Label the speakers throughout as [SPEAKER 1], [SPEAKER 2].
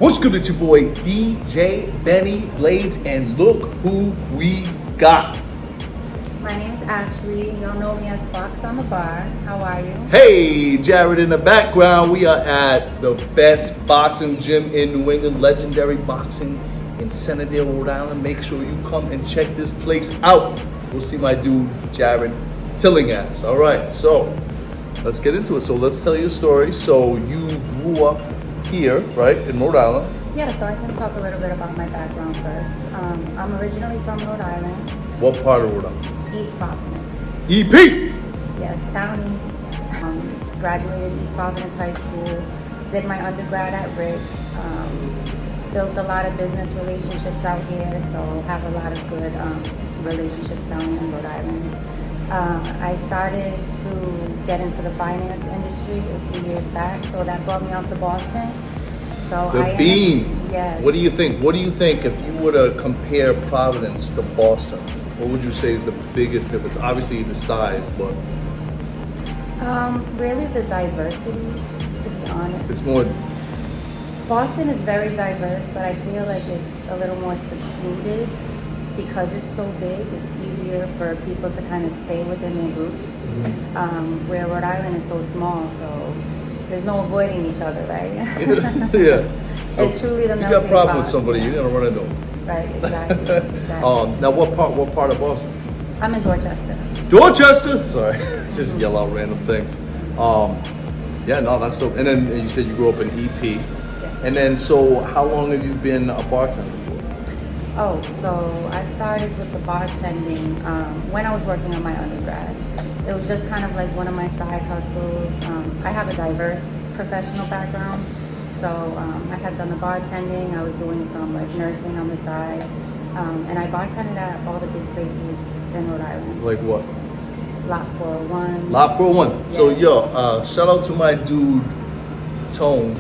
[SPEAKER 1] What's good with your boy DJ Benny BLADEZ, and look who we got.
[SPEAKER 2] My name is Ashley. Y'all know me as Fox on the bar. How are you?
[SPEAKER 1] Hey, Jared in the background. We are at the best boxing gym in New England, Legendary Boxing in Centerdale, Rhode Island. Make sure you come and check this place out. We'll see my dude, Jared Finnegans. All right, so let's get into it. So let's tell you a story. So you grew up here, right, in Rhode Island?
[SPEAKER 2] Yeah, so I can talk a little bit about my background first. I'm originally from Rhode Island.
[SPEAKER 1] What part of Rhode Island?
[SPEAKER 2] East Providence.
[SPEAKER 1] EP!
[SPEAKER 2] Yes, town east. Graduated East Providence High School. Did my undergrad at Rick. Built a lot of business relationships out here, so have a lot of good relationships down here in Rhode Island. I started to get into the finance industry a few years back, so that brought me out to Boston. So
[SPEAKER 1] The Bean.
[SPEAKER 2] Yes.
[SPEAKER 1] What do you think? What do you think if you were to compare Providence to Boston? What would you say is the biggest difference? Obviously the size, but
[SPEAKER 2] really the diversity, to be honest.
[SPEAKER 1] it's more.
[SPEAKER 2] Boston is very diverse, but I feel like it's a little more secluded because it's so big. It's easier for people to kind of stay within their groups. Where Rhode Island is so small, so there's no avoiding each other, right?
[SPEAKER 1] Yeah.
[SPEAKER 2] It's truly the
[SPEAKER 1] You
[SPEAKER 2] melting
[SPEAKER 1] got a problem
[SPEAKER 2] pot.
[SPEAKER 1] with somebody, you're gonna run into them.
[SPEAKER 2] Right, exactly.
[SPEAKER 1] Now what part of Boston?
[SPEAKER 2] I'm in Dorchester.
[SPEAKER 1] Dorchester. Sorry, just yell out random things. Yeah, no, that's so. And then you said you grew up in EP.
[SPEAKER 2] Yes.
[SPEAKER 1] And then, so how long have you been a bartender for?
[SPEAKER 2] Oh, so I started with the bartending when I was working on my undergrad. It was just kind of like one of my side hustles. I have a diverse professional background, so I had done the bartending. I was doing some like nursing on the side, and I bartended at all the big places in Rhode Island.
[SPEAKER 1] Like what?
[SPEAKER 2] Lot 401.
[SPEAKER 1] Lot 401.
[SPEAKER 2] Yes.
[SPEAKER 1] So yo, shout out to my dude Tone.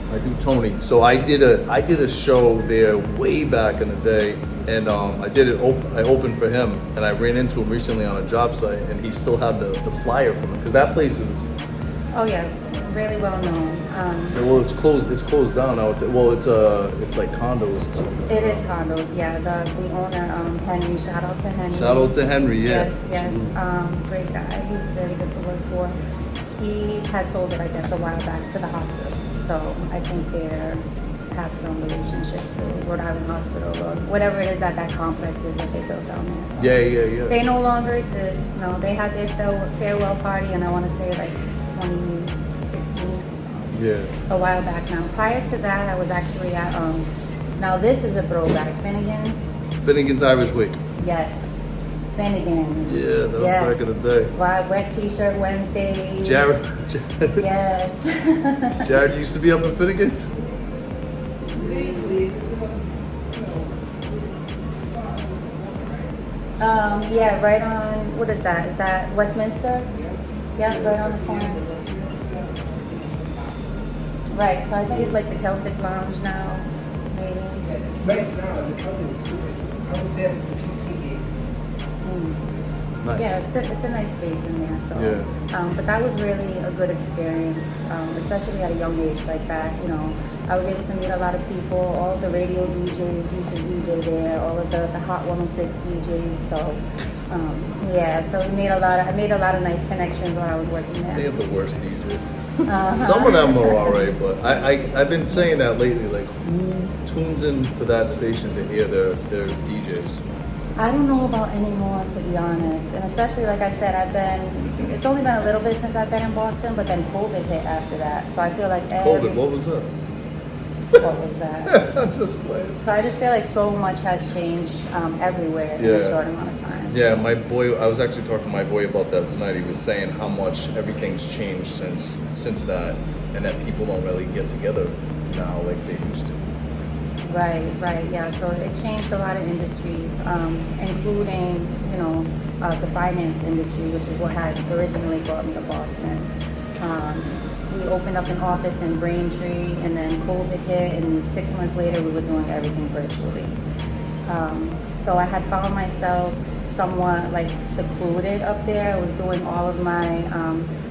[SPEAKER 1] I do Tony. So I did a show there way back in the day, and I opened for him, and I ran into him recently on a job site, and he still had the flyer from it because that place is.
[SPEAKER 2] Oh yeah, really well known.
[SPEAKER 1] Well, it's closed down now. It's like condos or something.
[SPEAKER 2] It is condos, yeah. The owner, Henry. Shout out to Henry.
[SPEAKER 1] Shout out to Henry, yeah.
[SPEAKER 2] Yes. Great guy. He's really good to work for. He had sold it, I guess, a while back to the hospital. So I think they have some relationship to Rhode Island Hospital or whatever it is that complex is that they built down there. So
[SPEAKER 1] Yeah.
[SPEAKER 2] they no longer exist. No, they had their farewell party, and I want to say like 2016. So
[SPEAKER 1] Yeah.
[SPEAKER 2] a while back now. Prior to that, I was actually at now this is a throwback, Finnegans.
[SPEAKER 1] Finnegans Irish Week.
[SPEAKER 2] Yes, Finnegans.
[SPEAKER 1] Yeah, that was back in the day.
[SPEAKER 2] Wet T-shirt Wednesdays.
[SPEAKER 1] Jared.
[SPEAKER 2] Yes.
[SPEAKER 1] Jared used to be up in Finnegans.
[SPEAKER 2] Yeah, right on. What is that? Is that Westminster? Yeah, right on the corner. Right. So I think it's like the Celtic Lounge now, maybe.
[SPEAKER 3] Yeah, it's nice now. The company is good. I was there for the PC game.
[SPEAKER 1] Nice.
[SPEAKER 2] Yeah, it's a nice space in there. So,
[SPEAKER 1] Yeah.
[SPEAKER 2] But that was really a good experience, especially at a young age like that. You know, I was able to meet a lot of people. All of the radio DJs used to DJ there. All of the Hot 106 DJs. So, yeah. So I made a lot of nice connections when I was working
[SPEAKER 1] They
[SPEAKER 2] there.
[SPEAKER 1] have the worst DJs. Some of them are alright, but I've been saying that lately. Like, who tunes into that station to hear their DJs?
[SPEAKER 2] I don't know about anymore, to be honest. And especially, like I said, it's only been a little bit since I've been in Boston, but then COVID hit after that. So I feel like
[SPEAKER 1] COVID, what was that?
[SPEAKER 2] What was that?
[SPEAKER 1] I'm just playing.
[SPEAKER 2] So I just feel like so much has changed everywhere in a short amount of time.
[SPEAKER 1] Yeah, my boy, I was actually talking to my boy about that tonight. He was saying how much everything's changed since that, and that people don't really get together now like they used to.
[SPEAKER 2] Right, yeah. So it changed a lot of industries, including, the finance industry, which is what had originally brought me to Boston. We opened up an office in Braintree, and then COVID hit, and 6 months later we were doing everything virtually. So I had found myself somewhat like secluded up there. I was doing all of my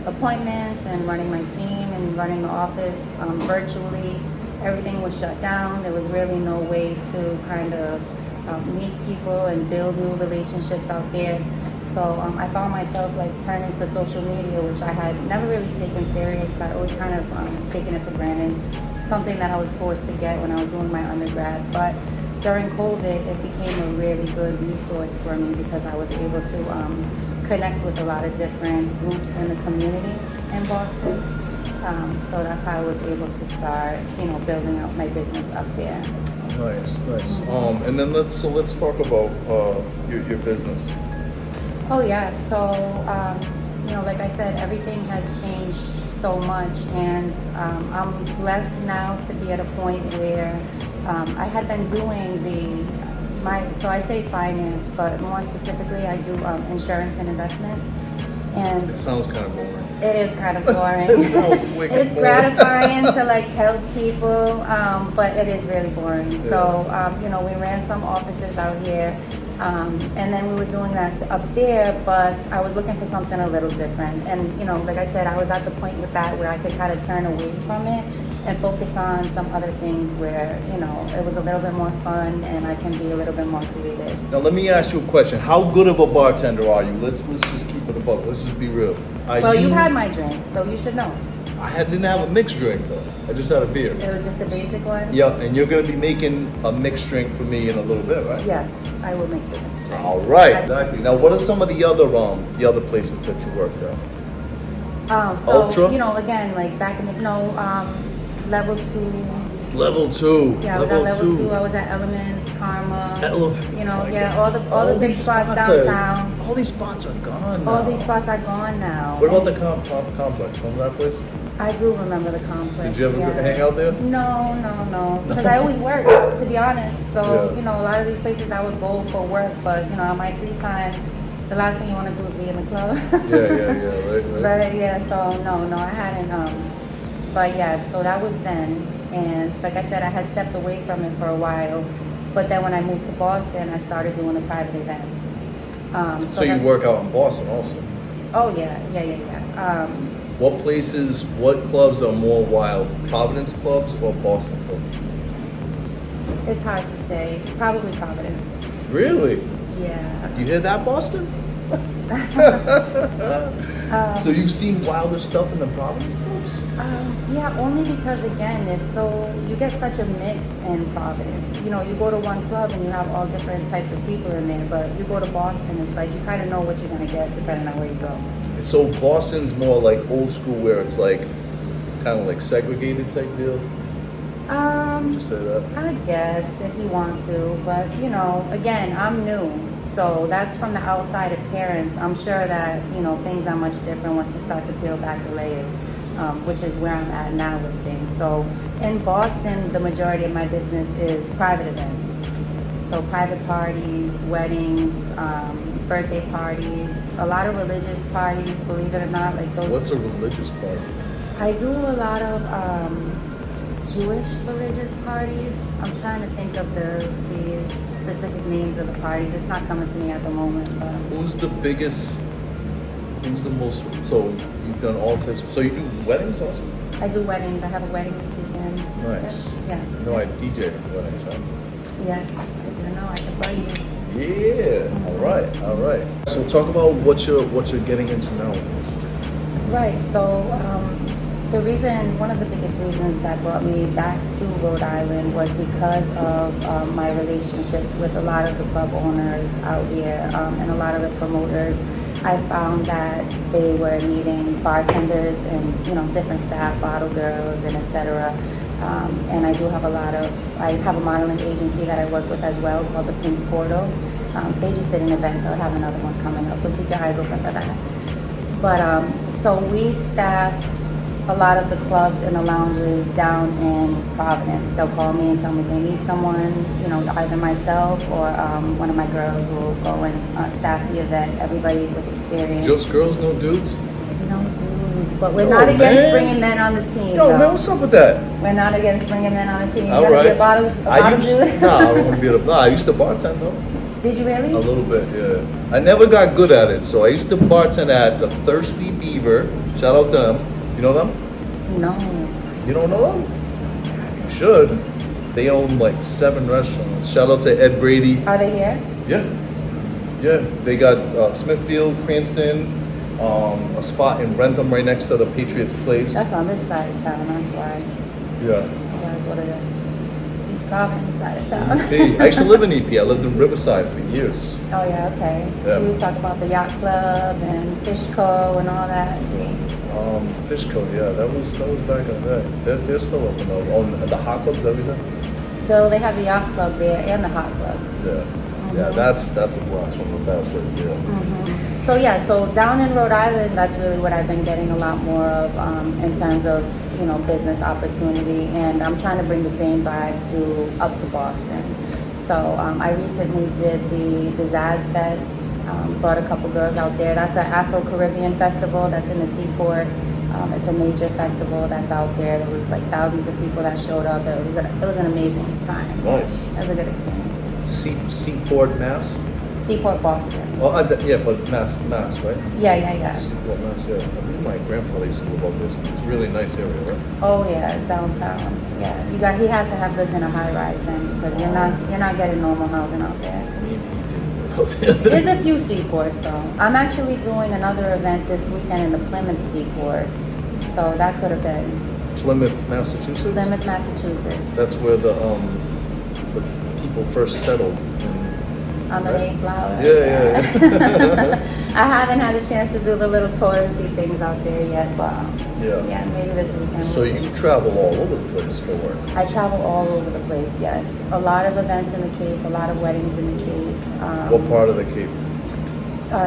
[SPEAKER 2] appointments and running my team and running the office virtually. everything was shut down. There was really no way to kind of meet people and build new relationships out there. So I found myself like turning to social media, which I had never really taken serious. I always kind of taken it for granted, something that I was forced to get when I was doing my undergrad. But during COVID, it became a really good resource for me because I was able to connect with a lot of different groups in the community in Boston. So that's how I was able to start, building up my business up there.
[SPEAKER 1] Nice. And then let's talk about your business.
[SPEAKER 2] Oh yeah, so like I said, everything has changed so much, and I'm blessed now to be at a point where I had been doing so I say finance, but more specifically I do insurance and investments. And
[SPEAKER 1] It sounds kind of boring.
[SPEAKER 2] it is kind of boring. It's
[SPEAKER 1] boring.
[SPEAKER 2] gratifying to like help people, but it is really boring.
[SPEAKER 1] Yeah.
[SPEAKER 2] So, we ran some offices out here, and then we were doing that up there, but I was looking for something a little different. And, like I said, I was at the point with that where I could kind of turn away from it and focus on some other things where, it was a little bit more fun and I can be a little bit more creative.
[SPEAKER 1] Now let me ask you a question. How good of a bartender are you? Let's just keep it a buck. Let's just be real.
[SPEAKER 2] Well, you had my drinks, so you should know.
[SPEAKER 1] Didn't have a mixed drink though. I just had a beer.
[SPEAKER 2] It was just a basic one?
[SPEAKER 1] Yeah, and you're gonna be making a mixed drink for me in a little bit, right?
[SPEAKER 2] Yes, I will make you a mixed drink.
[SPEAKER 1] All right. Exactly. Now, what are some of the other places that you worked at?
[SPEAKER 2] So,
[SPEAKER 1] Ultra?
[SPEAKER 2] Again, like back in the, level 2.
[SPEAKER 1] Level 2.
[SPEAKER 2] Yeah, I was at level 2. I was at Elements, Karma. All the big
[SPEAKER 1] these
[SPEAKER 2] spots
[SPEAKER 1] are-
[SPEAKER 2] downtown.
[SPEAKER 1] all these spots are gone now.
[SPEAKER 2] All these spots are gone now.
[SPEAKER 1] What about the complex? Remember that place?
[SPEAKER 2] I do remember the complex.
[SPEAKER 1] Did you ever
[SPEAKER 2] yeah.
[SPEAKER 1] hang out there?
[SPEAKER 2] No. Because I always worked, to be honest. So,
[SPEAKER 1] Yeah.
[SPEAKER 2] a lot of these places I would go for work, but, on my free time, the last thing you want to do is be in the club.
[SPEAKER 1] Yeah, right.
[SPEAKER 2] Right, yeah, so no, I hadn't, but yeah, so that was then, and like I said, I had stepped away from it for a while, but then when I moved to Boston, I started doing the private events.
[SPEAKER 1] So you work out in Boston also?
[SPEAKER 2] Oh, yeah.
[SPEAKER 1] What clubs are more wild? Providence clubs or Boston clubs?
[SPEAKER 2] It's hard to say, probably Providence.
[SPEAKER 1] Really?
[SPEAKER 2] Yeah.
[SPEAKER 1] You hear that, Boston? So you've seen wilder stuff in the Providence clubs?
[SPEAKER 2] Yeah, only because again, you get such a mix in Providence. You go to one club and you have all different types of people in there, but you go to Boston, it's like you kind of know what you're gonna get depending on where you go.
[SPEAKER 1] So Boston's more like old school, where it's like kind of like segregated type deal. Would you say that?
[SPEAKER 2] I guess if you want to, but again, I'm new, so that's from the outside appearance. I'm sure that things are much different once you start to peel back the layers, which is where I'm at now with things. So in Boston, the majority of my business is private events, so private parties, weddings, birthday parties, a lot of religious parties. Believe it or not, like those.
[SPEAKER 1] What's a religious party?
[SPEAKER 2] I do a lot of Jewish religious parties. I'm trying to think of the specific names of the parties. It's not coming to me at the moment. But
[SPEAKER 1] Who's the most? So you've done all types. So you do weddings also?
[SPEAKER 2] I do weddings. I have a wedding this weekend.
[SPEAKER 1] Nice.
[SPEAKER 2] Yeah.
[SPEAKER 1] No, I DJ weddings, right?
[SPEAKER 2] Yes, I do know. I can plug you.
[SPEAKER 1] Yeah. All right. So talk about what you're getting into now.
[SPEAKER 2] Right. So one of the biggest reasons that brought me back to Rhode Island was because of my relationships with a lot of the club owners out here and a lot of the promoters. I found that they were needing bartenders and different staff, bottle girls, and etc. And I have a modeling agency that I work with as well called the Pink Portal. They just did an event. They'll have another one coming up, so keep your eyes open for that. But so we staff a lot of the clubs and the lounges down in Providence. They'll call me and tell me they need someone, either myself or one of my girls will go and staff the event. Everybody with experience.
[SPEAKER 1] Just girls, no dudes?
[SPEAKER 2] No dudes, but we're not against bringing men on the team.
[SPEAKER 1] Yo, man, what's up with that?
[SPEAKER 2] We're not against bringing men on the team. You
[SPEAKER 1] All
[SPEAKER 2] gotta
[SPEAKER 1] right.
[SPEAKER 2] be a bottle dude.
[SPEAKER 1] I don't want to be I used to bartend though.
[SPEAKER 2] Did you really?
[SPEAKER 1] A little bit, yeah. I never got good at it, so I used to bartend at the Thirsty Beaver. Shout out to them. You know them?
[SPEAKER 2] No.
[SPEAKER 1] You don't know them? You should. They own like 7 restaurants. Shout out to Ed Brady.
[SPEAKER 2] Are they here?
[SPEAKER 1] Yeah. Yeah. They got Smithfield, Cranston, a spot in Rentham right next to the Patriots Place.
[SPEAKER 2] That's on this side of town, that's why.
[SPEAKER 1] Yeah.
[SPEAKER 2] I gotta go to the East Providence side of town.
[SPEAKER 1] EP. I actually live in EP. I lived in Riverside for years.
[SPEAKER 2] Oh yeah, okay.
[SPEAKER 1] Yeah.
[SPEAKER 2] So we talk about the yacht club and Fish Co and all that. See,
[SPEAKER 1] Fishco, yeah, that was back in the day. They're still open though. On the hot clubs, everything.
[SPEAKER 2] though they have the yacht club there and the hot club.
[SPEAKER 1] Yeah. Yeah, that's a blast from the past right there.
[SPEAKER 2] So yeah, so down in Rhode Island, that's really what I've been getting a lot more of in terms of business opportunity, and I'm trying to bring the same vibe up to Boston. So I recently did the Zaz Fest, brought a couple girls out there. That's an Afro-Caribbean festival that's in the Seaport. It's a major festival that's out there. There was like thousands of people that showed up. It was an amazing time.
[SPEAKER 1] Nice.
[SPEAKER 2] It was a good experience.
[SPEAKER 1] Seaport Mass?
[SPEAKER 2] Seaport, Boston.
[SPEAKER 1] Oh, yeah, but Mass, right?
[SPEAKER 2] Yeah.
[SPEAKER 1] Seaport Mass, yeah. I think my grandfather used to live out there. It's a really nice area, right?
[SPEAKER 2] Oh yeah, downtown. Yeah, he had to have lived in a high rise then because you're not getting normal housing out there. There's a few seaports though. I'm actually doing another event this weekend in the Plymouth Seaport, so that could have been
[SPEAKER 1] Plymouth, Massachusetts?
[SPEAKER 2] Plymouth, Massachusetts.
[SPEAKER 1] That's where the people first settled.
[SPEAKER 2] On the Mayflower.
[SPEAKER 1] Yeah.
[SPEAKER 2] I haven't had a chance to do the little touristy things out there yet, but yeah, maybe this weekend.
[SPEAKER 1] So you travel all over the place for work?
[SPEAKER 2] I travel all over the place, yes. A lot of events in the Cape, a lot of weddings in the Cape.
[SPEAKER 1] What part of the Cape?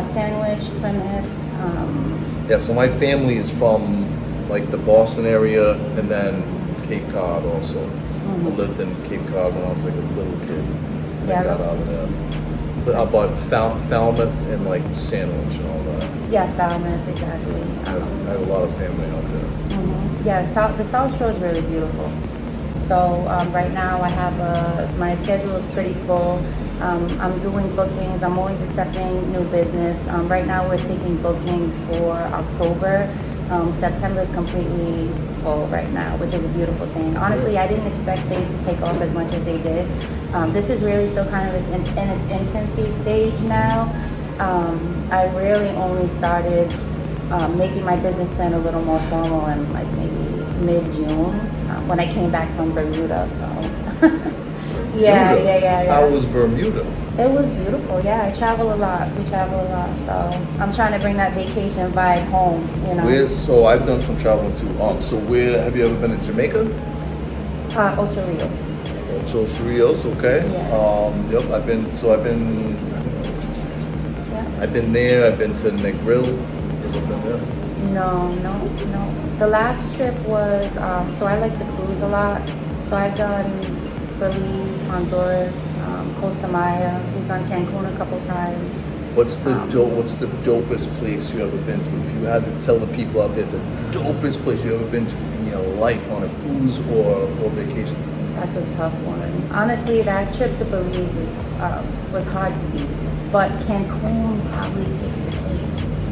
[SPEAKER 2] Sandwich, Plymouth.
[SPEAKER 1] Yeah, so my family is from like the Boston area and then Cape Cod also. I lived in Cape Cod when I was like a little kid.
[SPEAKER 2] Yeah,
[SPEAKER 1] I got out of there. But I bought Falmouth and like Sandwich and all that.
[SPEAKER 2] Yeah, Falmouth, exactly.
[SPEAKER 1] I have a lot of family out there.
[SPEAKER 2] Yeah, the South Shore is really beautiful. So right now I have my schedule is pretty full. I'm doing bookings. I'm always accepting new business. Right now we're taking bookings for October. September is completely full right now, which is a beautiful thing. Honestly, I didn't expect things to take off as much as they did. This is really still kind of in its infancy stage now. I really only started making my business plan a little more formal in like maybe mid-June when I came back from Bermuda. So yeah.
[SPEAKER 1] How was Bermuda?
[SPEAKER 2] It was beautiful. Yeah, I travel a lot. We travel a lot, so I'm trying to bring that vacation vibe home.
[SPEAKER 1] So I've done some traveling too. So where have you ever been in Jamaica?
[SPEAKER 2] Ocho Rios.
[SPEAKER 1] Ocho Rios, okay.
[SPEAKER 2] Yes.
[SPEAKER 1] Yep, I've been there. I've been to Negril. You ever been there?
[SPEAKER 2] No. The last trip was so I like to cruise a lot. So I've done Belize, Honduras, Costa Maya. We've done Cancun a couple times.
[SPEAKER 1] What's the dopest place you ever been to? If you had to tell the people out there the dopest place you ever been to in your life on a cruise or vacation?
[SPEAKER 2] That's a tough one. Honestly, that trip to Belize was hard to beat. But Cancun probably takes the cake.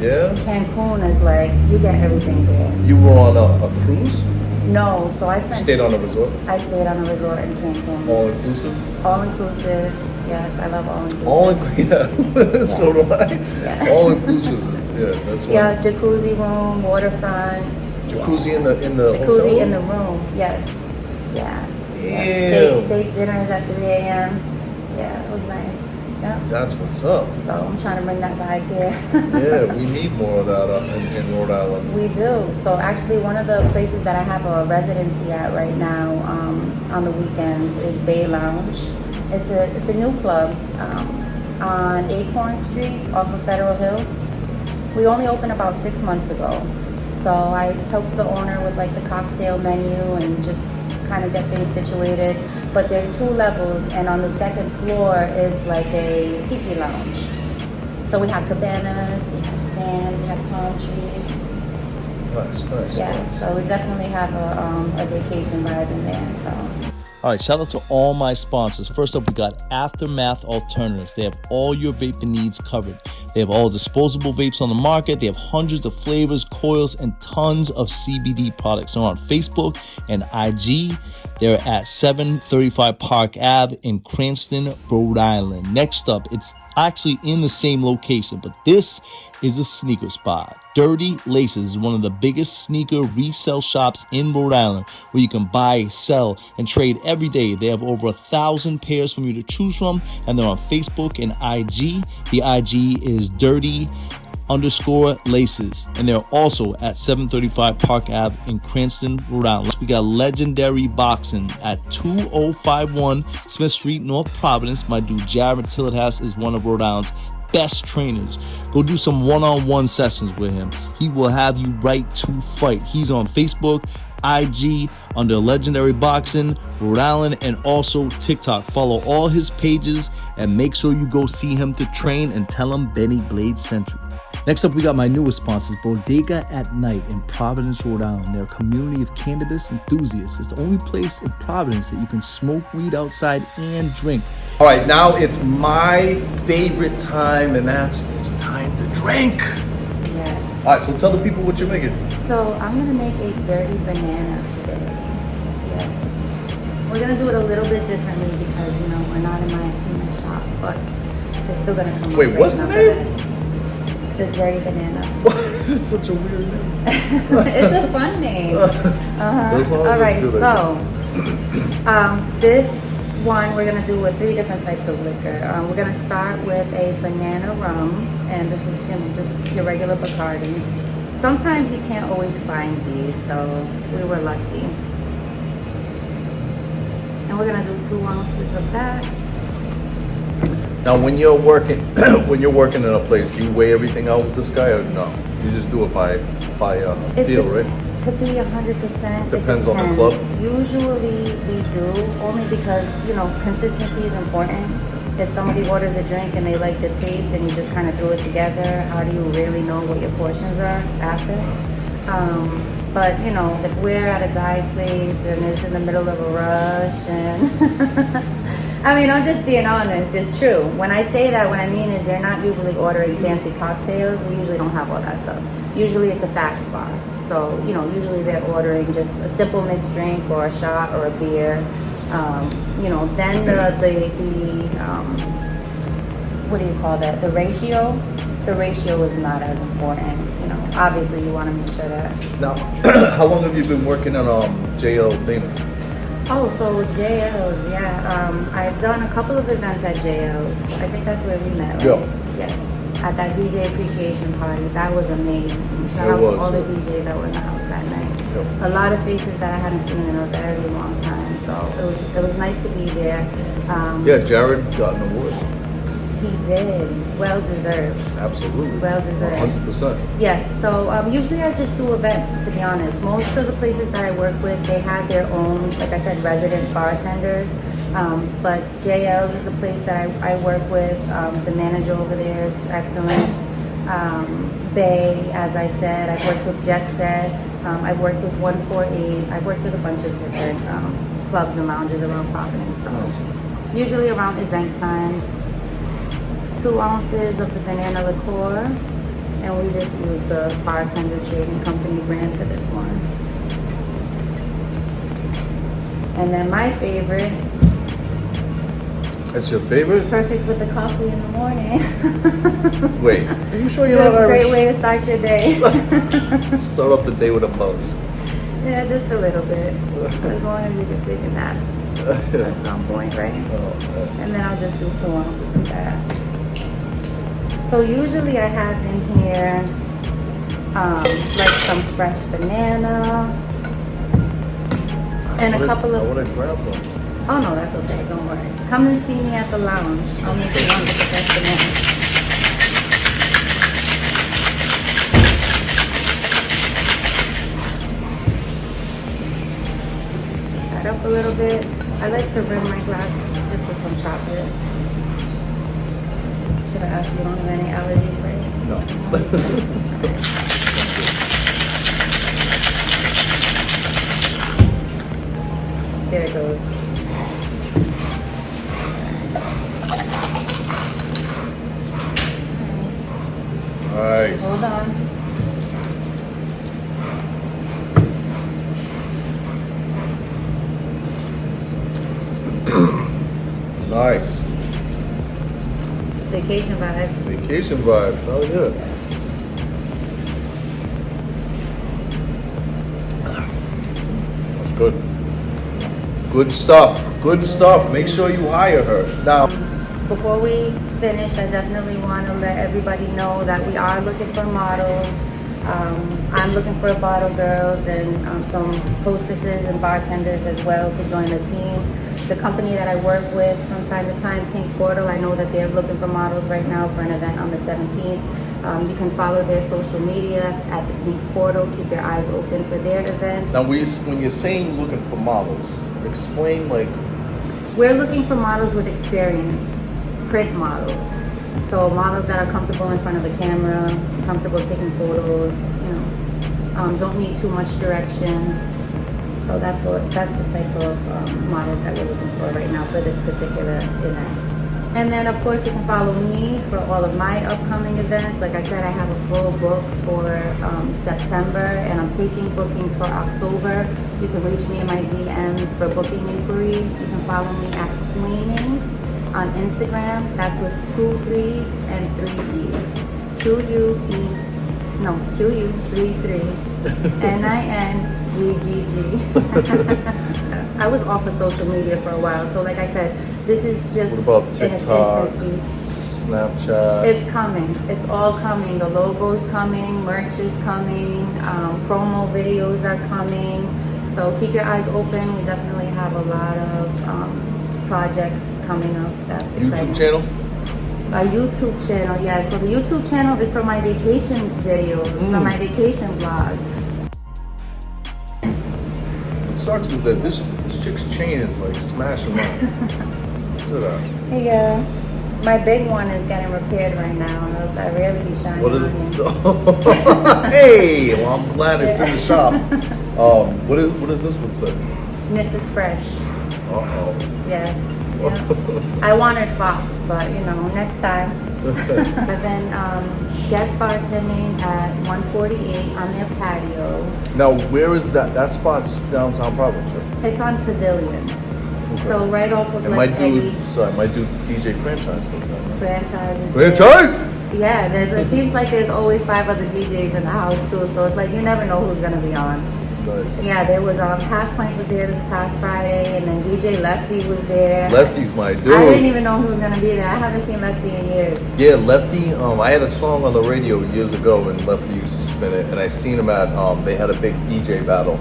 [SPEAKER 1] Yeah?
[SPEAKER 2] Cancun is like, you get everything there.
[SPEAKER 1] You were on a cruise?
[SPEAKER 2] No, so I
[SPEAKER 1] Stayed on a resort?
[SPEAKER 2] I stayed on a resort in Cancun.
[SPEAKER 1] All inclusive?
[SPEAKER 2] All inclusive. Yes, I love all inclusive.
[SPEAKER 1] All inclusive. Yeah. So do I.
[SPEAKER 2] Yeah.
[SPEAKER 1] All inclusive. Yeah, that's what.
[SPEAKER 2] Yeah, jacuzzi room, waterfront.
[SPEAKER 1] Jacuzzi in the
[SPEAKER 2] jacuzzi
[SPEAKER 1] hotel?
[SPEAKER 2] in the room. Yes. Yeah.
[SPEAKER 1] Yeah.
[SPEAKER 2] Steak dinners at 3 a.m. Yeah, it was nice. Yeah.
[SPEAKER 1] That's what's up.
[SPEAKER 2] So I'm trying to bring that vibe here.
[SPEAKER 1] Yeah, we need more of that in Rhode Island.
[SPEAKER 2] We do. So actually one of the places that I have a residency at right now on the weekends is Bay Lounge. It's a new club on Acorn Street off of Federal Hill. We only opened about 6 months ago. So I helped the owner with like the cocktail menu and just kind of get things situated. But there's 2 levels, and on the second floor is like a tiki lounge. So we have cabanas, we have sand, we have palm trees.
[SPEAKER 1] Nice.
[SPEAKER 2] Yeah, so we definitely have a vacation vibe in there. So.
[SPEAKER 1] All right, shout out to all my sponsors. First up, we got Aftermath Alternatives. They have all your vaping needs covered. They have all disposable vapes on the market. They have hundreds of flavors, coils, and tons of CBD products. They're on Facebook and IG. They're at 735 Park Ave in Cranston, Rhode Island. Next up, it's actually in the same location, but this is a sneaker spot. Dirty Laces is one of the biggest sneaker resale shops in Rhode Island, where you can buy, sell, and trade every day. They have over 1,000 pairs from you to choose from, and they're on Facebook and IG. The IG is dirty_laces, and they're also at 735 Park Ave in Cranston, Rhode Island. We got Legendary Boxing at 2051 Smith Street, North Providence. My dude Jared Tillerhouse is one of Rhode Island's best trainers. Go do some one-on-one sessions with him. He will have you right to fight. He's on Facebook, IG under Legendary Boxing, Rhode Island, and also TikTok. Follow all his pages and make sure you go see him to train and tell him Benny Blade sent you. Next up, we got my newest sponsors, Bodega at Night in Providence, Rhode Island. They're a community of cannabis enthusiasts. It's the only place in Providence that you can smoke weed outside and drink. All right, now it's my favorite time, and it's time to drink.
[SPEAKER 2] Yes.
[SPEAKER 1] All right, so tell the people what you're making.
[SPEAKER 2] So I'm gonna make a dirty banana today. Yes. We're gonna do it a little bit differently because we're not in my shop, but it's still gonna come.
[SPEAKER 1] Wait, what's the name?
[SPEAKER 2] The dirty banana.
[SPEAKER 1] Why is it such a weird name?
[SPEAKER 2] It's a fun name. All right, so this one we're gonna do with 3 different types of liquor. We're gonna start with a banana rum, and this is just your regular Bacardi. Sometimes you can't always find these, so we were lucky. And we're gonna do 2 ounces of that.
[SPEAKER 1] Now, when you're working, in a place, do you weigh everything out with this guy, or no? You just do it by feel, right?
[SPEAKER 2] To be 100%,
[SPEAKER 1] Depends on the club.
[SPEAKER 2] Usually we do, only because consistency is important. If somebody orders a drink and they like the taste, and you just kind of threw it together, how do you really know what your portions are after? But if we're at a dive place and it's in the middle of a rush, and I'm just being honest, it's true. When I say that, what I mean is they're not usually ordering fancy cocktails. We usually don't have all that stuff. Usually it's a fast bar. So, usually they're ordering just a simple mixed drink or a shot or a beer. Then the what do you call that? The ratio is not as important. Obviously you want to make sure that.
[SPEAKER 1] Now, how long have you been working on JL Dana?
[SPEAKER 2] Oh, so JL's, yeah. I've done a couple of events at JL's. I think that's where we met, right?
[SPEAKER 1] Yeah.
[SPEAKER 2] Yes, at that DJ appreciation party. That was amazing. Shout out to all the DJs that were in the house that night.
[SPEAKER 1] Yep.
[SPEAKER 2] A lot of faces that I hadn't seen in a very long time. So it was nice to be there.
[SPEAKER 1] Yeah, Jared got an award.
[SPEAKER 2] He did. Well deserved.
[SPEAKER 1] Absolutely.
[SPEAKER 2] Well deserved.
[SPEAKER 1] 100%.
[SPEAKER 2] Yes, so usually I just do events, to be honest. Most of the places that I work with, they have their own, like I said, resident bartenders. But JL's is a place that I work with. The manager over there is excellent. Bay, as I said, I've worked with Jet Set. I've worked with 148. I've worked with a bunch of different clubs and lounges around Providence. So usually around event time. 2 ounces of the banana liqueur, and we just use the Bartender Trading Company brand for this one. And then my favorite.
[SPEAKER 1] That's your favorite?
[SPEAKER 2] Perfect with the coffee in the morning.
[SPEAKER 1] Wait, are you sure you're
[SPEAKER 2] It's
[SPEAKER 1] not
[SPEAKER 2] a
[SPEAKER 1] Irish?
[SPEAKER 2] great way to start your day.
[SPEAKER 1] Start off the day with a buzz.
[SPEAKER 2] Yeah, just a little bit. As long as you can take a nap at some point, right? And then I'll just do 2 ounces of that. So usually I have in here like some fresh banana and a couple of.
[SPEAKER 1] I want to grab one.
[SPEAKER 2] Oh no, that's okay. Don't worry. Come and see me at the lounge. I'll make you one with the fresh banana. Add up a little bit. I like to rim my glass just with some chocolate. Should I ask you, don't have any allergies, right?
[SPEAKER 1] No.
[SPEAKER 2] There it goes.
[SPEAKER 1] Nice.
[SPEAKER 2] Vacation vibes.
[SPEAKER 1] Vacation vibes. Oh yeah.
[SPEAKER 2] Yes.
[SPEAKER 1] That's good.
[SPEAKER 2] Yes.
[SPEAKER 1] Good stuff. Good stuff. Make sure you hire her. Now,
[SPEAKER 2] Before we finish, I definitely want to let everybody know that we are looking for models. I'm looking for bottle girls and some hostesses and bartenders as well to join the team. The company that I work with from time to time, Pink Portal, I know that they're looking for models right now for an event on the 17th. You can follow their social media at the Pink Portal. Keep your eyes open for their events.
[SPEAKER 1] now when you're saying looking for models, explain like.
[SPEAKER 2] We're looking for models with experience, print models. So models that are comfortable in front of a camera, comfortable taking photos, don't need too much direction. So that's the type of models that we're looking for right now for this particular event. And then of course you can follow me for all of my upcoming events. Like I said, I have a full book for September and I'm taking bookings for October. You can reach me in my DMs for booking inquiries. You can follow me at Queening on Instagram. That's with 2 3s and 3 Gs. Q-U-33 NINGGG. I was off of social media for a while, so like I said, this is just
[SPEAKER 1] What about
[SPEAKER 2] in its
[SPEAKER 1] TikTok,
[SPEAKER 2] infancy.
[SPEAKER 1] Snapchat?
[SPEAKER 2] It's coming. It's all coming. The logo's coming, merch is coming, promo videos are coming. So keep your eyes open. We definitely have a lot of projects coming up. That's exciting.
[SPEAKER 1] YouTube channel?
[SPEAKER 2] Our YouTube channel, yes. So the YouTube channel is for my vacation videos, for my vacation vlog.
[SPEAKER 1] What sucks is that this chick's chain is like smashing up. Look at that.
[SPEAKER 2] Yeah. My big one is getting repaired right now, and I rarely be shining
[SPEAKER 1] What
[SPEAKER 2] on
[SPEAKER 1] is?
[SPEAKER 2] you.
[SPEAKER 1] Hey, well I'm glad it's in the shop. What is this one say?
[SPEAKER 2] Mrs. Fresh.
[SPEAKER 1] Uh-oh.
[SPEAKER 2] Yes. Yeah. I wanted Fox, but next time. I've been guest bartending at 148 on their patio.
[SPEAKER 1] Now, where is that? That spot's downtown Providence, right?
[SPEAKER 2] It's on Pavilion. So right off of
[SPEAKER 1] And my
[SPEAKER 2] like
[SPEAKER 1] dude,
[SPEAKER 2] Eddie
[SPEAKER 1] my dude DJ franchise.
[SPEAKER 2] franchise is
[SPEAKER 1] Franchise?
[SPEAKER 2] there. Yeah, it seems like there's always 5 other DJs in the house too, so it's like you never know who's gonna be on.
[SPEAKER 1] Nice.
[SPEAKER 2] Yeah, there was Half Pint was there this past Friday, and then DJ Lefty was there.
[SPEAKER 1] Lefty's my dude.
[SPEAKER 2] I didn't even know who was gonna be there. I haven't seen Lefty in years.
[SPEAKER 1] Yeah, Lefty. I had a song on the radio years ago, and Lefty used to spin it. And I seen him at. They had a big DJ battle,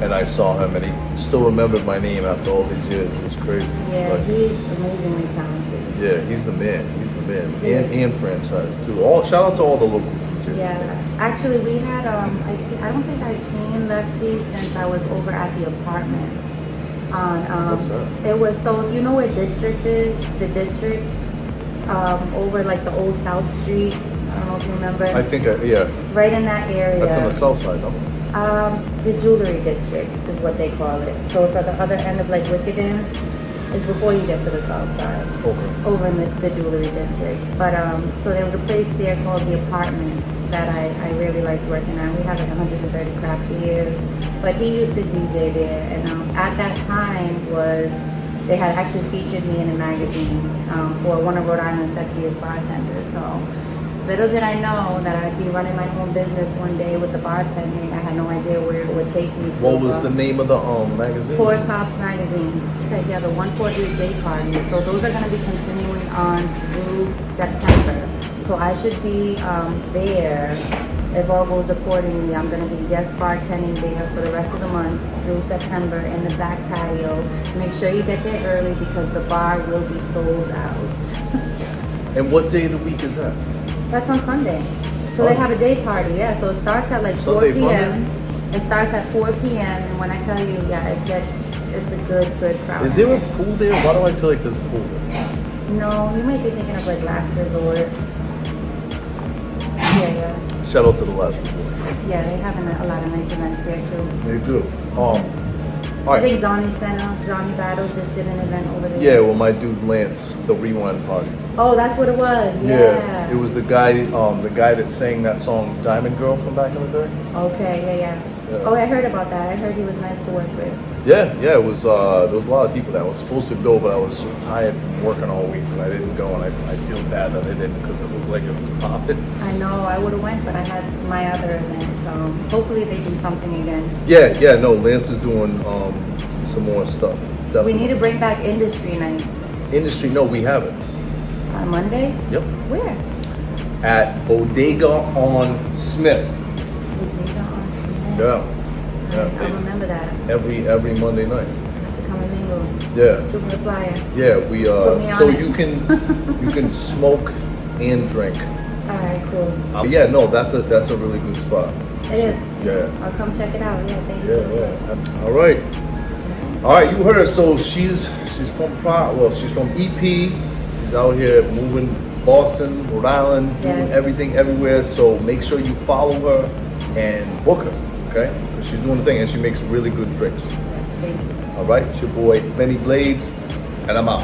[SPEAKER 1] and I saw him, and he still remembered my name after all these years. It was crazy.
[SPEAKER 2] Yeah,
[SPEAKER 1] But,
[SPEAKER 2] he's amazingly talented.
[SPEAKER 1] yeah, he's the man. He's the man.
[SPEAKER 2] Yeah.
[SPEAKER 1] And franchise too. Shout out to all the local DJs.
[SPEAKER 2] Yeah, actually, we had. I don't think I've seen Lefty since I was over at the apartments.
[SPEAKER 1] What's that?
[SPEAKER 2] It was so if you know where District is, the District, over like the old South Street. I don't know if you remember.
[SPEAKER 1] I think, yeah.
[SPEAKER 2] Right in that area.
[SPEAKER 1] That's on the south side, no?
[SPEAKER 2] The Jewelry District is what they call it. So it's at the other end of like Wickeden. Is before you get to the south side.
[SPEAKER 1] Okay.
[SPEAKER 2] Over in the Jewelry District. But so there was a place there called the Apartments that I really liked working at. We had like 130 craft beers. But he used to DJ there, and at that time they had actually featured me in a magazine for one of Rhode Island's sexiest bartenders. So little did I know that I'd be running my own business one day with the bartending. I had no idea where it would take me to.
[SPEAKER 1] What was the name of the magazine?
[SPEAKER 2] Four Tops magazine. So yeah, the 148 day parties. So those are going to be continuing on through September. So I should be there. If all goes accordingly, I'm going to be guest bartending there for the rest of the month through September in the back patio. Make sure you get there early because the bar will be sold out.
[SPEAKER 1] And what day of the week is that?
[SPEAKER 2] That's on Sunday. So they have a day party, yeah. So it starts at like 4
[SPEAKER 1] Sunday
[SPEAKER 2] p.m. It starts at 4 p.m. And when I tell you, yeah, it's a good crowd.
[SPEAKER 1] Is there a pool there? Why do I feel like there's a pool there?
[SPEAKER 2] No, you might be thinking of like Last Resort. Yeah.
[SPEAKER 1] Shuttle to the last resort.
[SPEAKER 2] Yeah, they have a lot of nice events there too.
[SPEAKER 1] They do. All
[SPEAKER 2] I
[SPEAKER 1] right.
[SPEAKER 2] think Donnie Battle just did an event over there.
[SPEAKER 1] Yeah, well, my dude Lance, the Rewind Party.
[SPEAKER 2] Oh, that's what it was. Yeah.
[SPEAKER 1] It was the guy that sang that song "Diamond Girl" from back in the day.
[SPEAKER 2] Okay. Yeah. Oh, I heard about that. I heard he was nice to work with.
[SPEAKER 1] Yeah, it was. There was a lot of people that was supposed to go, but I was so tired from working all week and I didn't go, and I feel bad that I didn't because it looked like it was popping.
[SPEAKER 2] I know, I would have went, but I had my other event, so hopefully they do something again.
[SPEAKER 1] Yeah. No, Lance is doing some more stuff.
[SPEAKER 2] We
[SPEAKER 1] Definitely.
[SPEAKER 2] need to bring back industry nights.
[SPEAKER 1] Industry. No, we have it.
[SPEAKER 2] On Monday?
[SPEAKER 1] Yep.
[SPEAKER 2] Where?
[SPEAKER 1] At Bodega on Smith.
[SPEAKER 2] Bodega on Smith.
[SPEAKER 1] Yeah.
[SPEAKER 2] I'll remember that.
[SPEAKER 1] Every Monday night.
[SPEAKER 2] I have to come and mingle.
[SPEAKER 1] Yeah.
[SPEAKER 2] Shoot me a flyer.
[SPEAKER 1] Yeah, we
[SPEAKER 2] Put me on
[SPEAKER 1] so
[SPEAKER 2] it.
[SPEAKER 1] you can smoke and drink.
[SPEAKER 2] Alright, cool.
[SPEAKER 1] Yeah, no, that's a really good spot.
[SPEAKER 2] It is.
[SPEAKER 1] Yeah.
[SPEAKER 2] I'll come check it out. Yeah, thank you.
[SPEAKER 1] Yeah. All right, you heard her. So she's from she's from EP. She's out here moving Boston, Rhode Island, doing
[SPEAKER 2] Yes.
[SPEAKER 1] everything everywhere. So make sure you follow her and book her, okay? 'Cause she's doing the thing and she makes really good drinks.
[SPEAKER 2] Yes, thank you.
[SPEAKER 1] All right, it's your boy Benny Blades, and I'm out.